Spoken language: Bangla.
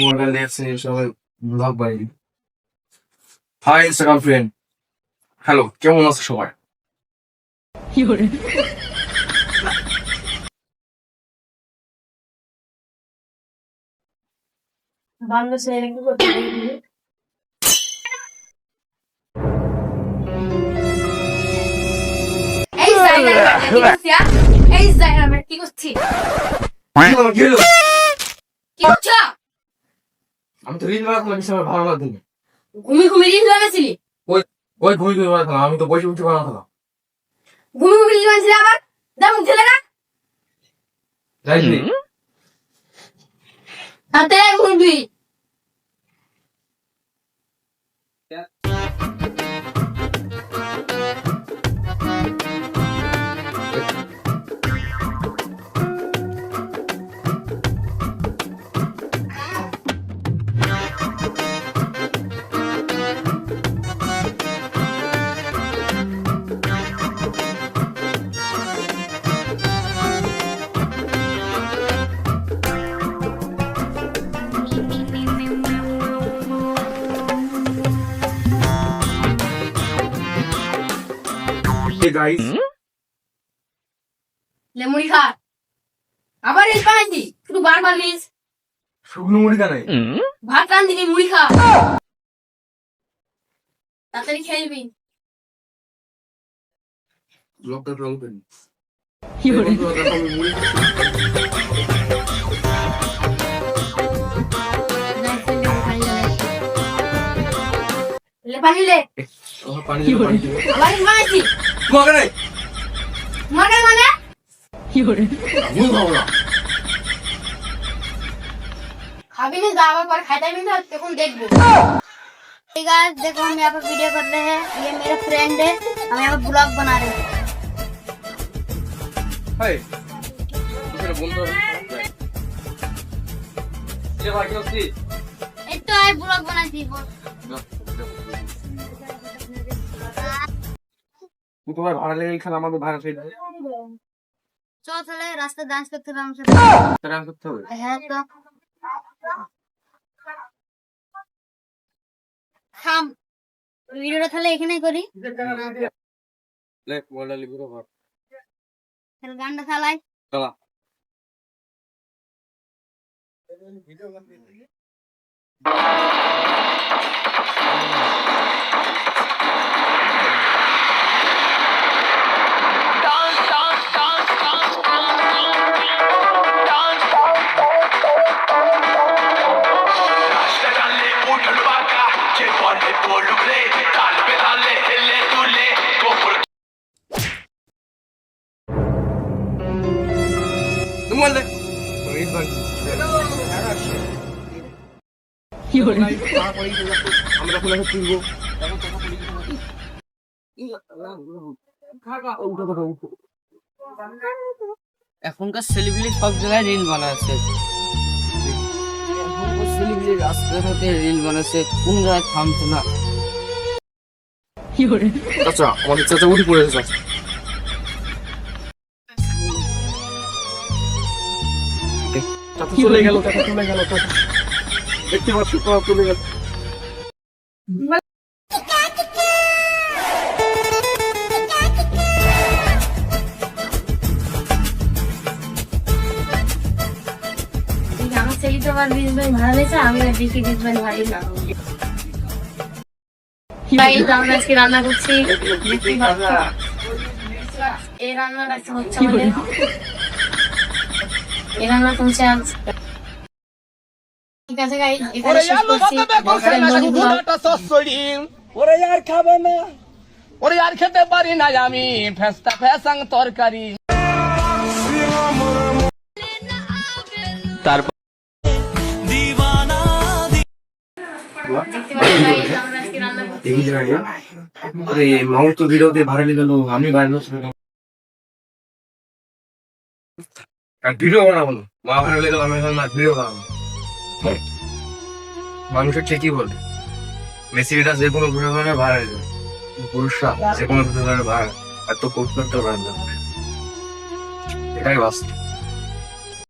মোবাইল দেখছে সবাই ব্লগ বানাই। হাই ইনস্টাগ্রাম ফ্রেন্ড, হ্যালো, কেমন আছো সবাই? বাংলাদেশে কি করতে এই জায়গা কি করছি? কি করছো? আমি তো রিল বানাতাম, আমার ভালো লাগতো না। ঘুমি ঘুমি রিল বানাইছিলি? ওই ঘুমি ঘুমি বানাতাম, আমি তো বসে বসে বানাতাম। ঘুমি ঘুমি রিল বানাইছিলি আবার? দাম ছেলে না রাইলি হাতে ঘুরবি। গাইস, লেমুড়ি খা। আবার রিল বানাইছি, শুধু বারবার রিল। শুকনো মুড়ি কানাই ভাত রান্ধিনি, মুড়ি খা। তাড়াতাড়ি খেলবি। ব্লগটা রোল করি। লে পানি লে। পানি দিও, পানি দিও। আবার রিল বানাইছি। মগারে মানে মানে ভুল খাবো না। खाबी नहीं दावा पर खाता भी नहीं तখন देखबो। ठीक है, देखो हम यहाँ पर वीडियो कर रहे हैं। ये मेरा फ्रेंड है, हम यहाँ पर ब्लॉग बना रहे हैं। হাই তোর বন্ধু ये भाई क्यों थी? एक तो है ब्लॉग बनाती बोल। तू तुम्हारे भाड़ा लेके खाना আমাকে ভাড়া চাই দাও। चलो चले रास्ते डांस करते हैं हमसे। তেরা করতে হবে। है तो থাম, ভিডিওটা তাহলে এখানেই করি। লে মোবাইলটা লিখো তো ভাই। তাহলে গানটা চালাই। চলা। মোবাইল দে। রিল বান। আমরা ফুলে তুলবো। এখনকার সেলিব্রিটি সব জায়গায় রিল বানাচ্ছে। এখনকার সেলিব্রিটি রাস্তাঘাটে রিল বানাচ্ছে, কোন জায়গায় থামছে না। চাচা, আমাদের চাচা উঠে পড়েছে চাচা। চাচা চলে গেল, চাচা চলে গেল, চাচা দেখতে পাচ্ছি তো চলে গেল। আমার ছেলে তো আবার রিল বাই ভালো লেগেছে, আমি দেখি রিল বাই ভালো না। তাই তো আমরা আজকে রান্না করছি। দেখি ভালো। এই রান্নাটা হচ্ছে আমাদের। এই রান্না হচ্ছে ঠিক আছে গাইস, এখানে শেষ করছি। ওরে আর খাবে না, ওরে আর খেতে পারি না আমি ফেস্তা ফেসাং তরকারি। তারপর দেখতে পাচ্ছি গাইস, আমরা আজকে রান্না করছি। দেখি যাই। আরে মাউস তো ভিডিওতে ভাইরাল গেল, আমি ভাইরাল হলাম। আর ভিডিও বানাবো না, মা ভাইরাল গেল, আমি না ভিডিও বানাবো। মানুষের ঠিকই বলে মেসিটা যে কোনো ভিডিও বানালে ভাইরাল যায়, পুরুষরা যে কোনো ভিডিও বানালে ভাইরাল, আর তো করতে পারে না, এটাই বাস্তব।